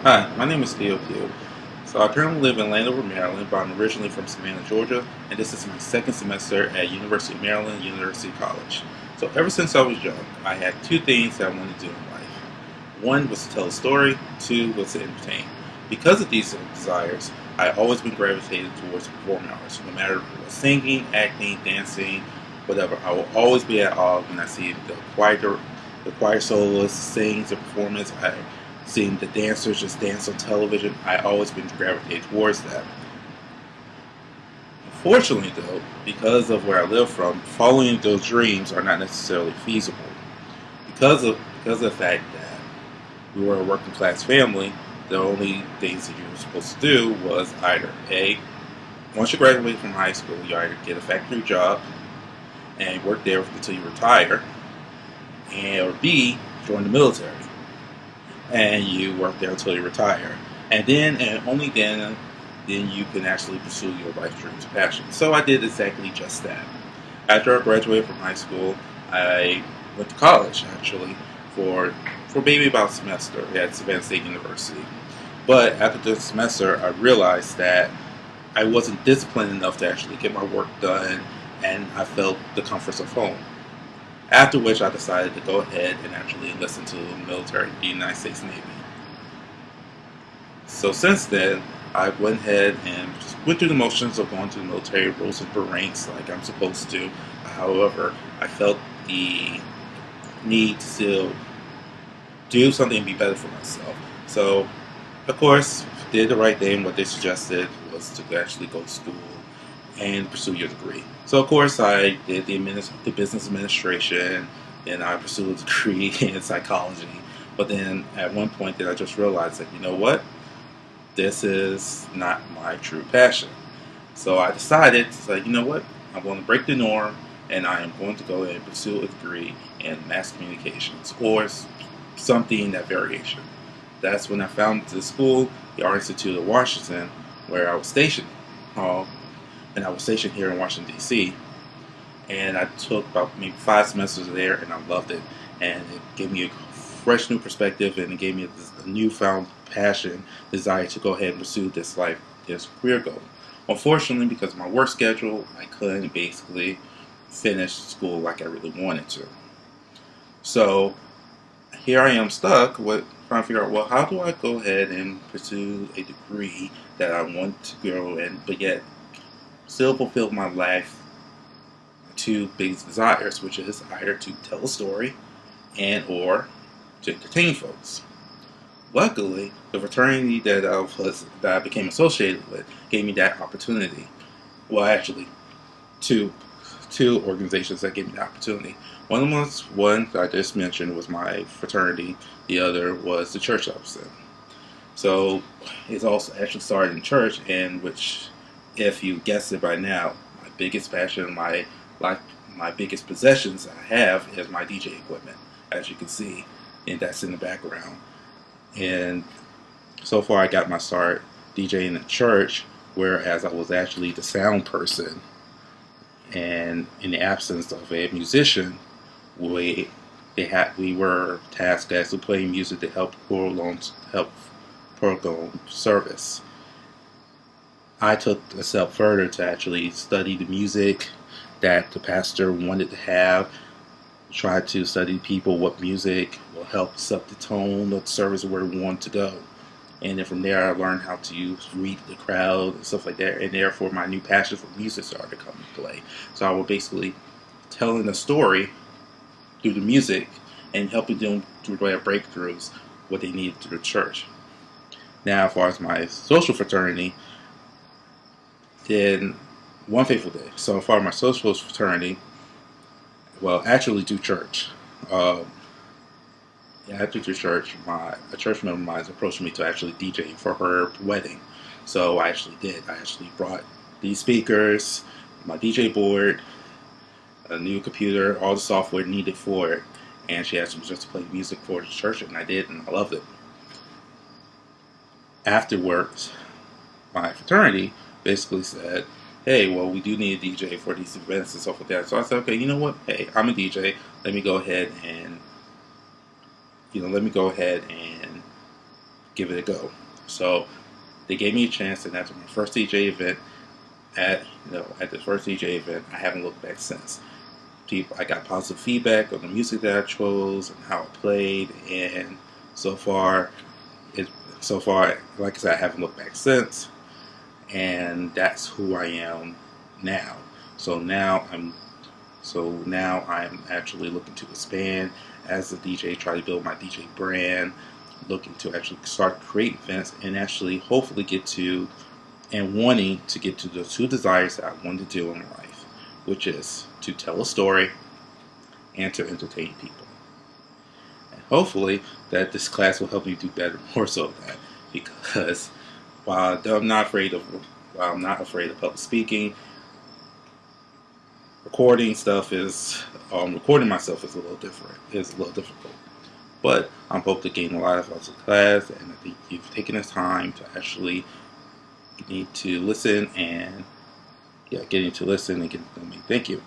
Hi, my name is Theo Pugh. So I currently live in Landover, Maryland, but I'm originally from Savannah, Georgia, and this is my second semester at University of Maryland University College. So ever since I was young, I had two things that I wanted to do in life. One was to tell a story, two was to entertain. Because of these desires, I always been gravitated towards performing arts. No matter if it was singing, acting, dancing, whatever, I will always be at awe when I see the choir soloist sings a performance. I seeing the dancers just dance on television. I always been gravitated towards that. Unfortunately, though, because of where I live from, following those dreams are not necessarily feasible. Because of the fact that we were a working class family, the only things that you were supposed to do was either A, once you graduate from high school, you either get a factory job and work there until you retire, and or B, join the military and you work there until you retire. And only then you can actually pursue your life dreams and passions. So I did exactly just that. After I graduated from high school, I went to college actually for maybe about a semester at Savannah State University. But after the semester, I realized that I wasn't disciplined enough to actually get my work done, and I felt the comforts of home. After which, I decided to go ahead and actually enlist into the military, the United States Navy. So since then, I went ahead and just went through the motions of going to the military, rose into ranks like I'm supposed to. However, I felt the need to still do something and be better for myself. So, of course, did the right thing. What they suggested was to actually go to school and pursue your degree. So, of course, I did the business administration, and I pursued a degree in psychology. But then at one point, then I just realized that, you know what? This is not my true passion. So I decided to say, you know what? I'm going to break the norm, and I am going to go and pursue a degree in mass communications or something in that variation. That's when I found the school, the Art Institute of Washington, where I was stationed. Uh, and I was stationed here in Washington, D.C. And I took about maybe 5 semesters there, and I loved it. And it gave me a fresh new perspective, and it gave me a newfound passion, desire to go ahead and pursue this career goal. Unfortunately, because of my work schedule, I couldn't basically finish school like I really wanted to. So here I am stuck with trying to figure out, well, how do I go ahead and pursue a degree that I want to grow in, but yet still fulfill my life two biggest desires, which is either to tell a story and or to entertain folks. Luckily, the fraternity that I became associated with gave me that opportunity. Well, actually, two two organizations that gave me the opportunity. One that I just mentioned was my fraternity. The other was the church I was in. So it's also actually started in church, and which, if you guessed it by now, my biggest passion, like my biggest possessions I have is my DJ equipment, as you can see, and that's in the background. And so far, I got my start DJing in church, whereas I was actually the sound person. And in the absence of a musician, we we were tasked as to play music to help prolong service. I took a step further to actually study the music that the pastor wanted to have, try to study people what music will help set the tone of the service where we want to go. And then from there, I learned how to read the crowd and stuff like that. And therefore, my new passion for music started to come into play. So I was basically telling a story through the music and helping them through their breakthroughs, what they needed through the church. Now, as far as my social fraternity, then one faithful day. So, as far as my social fraternity, well, actually, through church. Um, yeah, after church, a church member of mine approached me to actually DJ for her wedding. So I actually did. I actually brought these speakers, my DJ board, a new computer, all the software needed for it, and she asked me just to play music for the church, and I did, and I loved it. Afterwards, my fraternity basically said, "Hey, well, we do need a DJ for these events and stuff like that." So I said, "Okay, you know what? Hey, I'm a DJ. Let me go ahead and give it a go. So they gave me a chance, and after my first DJ event, at the first DJ event, I haven't looked back since. I got positive feedback on the music that I chose and how I played, and so far, like I said, I haven't looked back since, and that's who I am now. So now I'm actually looking to expand as a DJ, try to build my DJ brand, looking to actually start creating events, and actually hopefully wanting to get to the two desires that I want to do in life, which is to tell a story and to entertain people. And hopefully that this class will help me do better, more so of that, because while I'm not afraid of public speaking, recording myself is a little difficult. But I'm hoping to gain a lot out of the class, and I think you've taken the time to actually need to listen and getting to listen and getting to me. Thank you.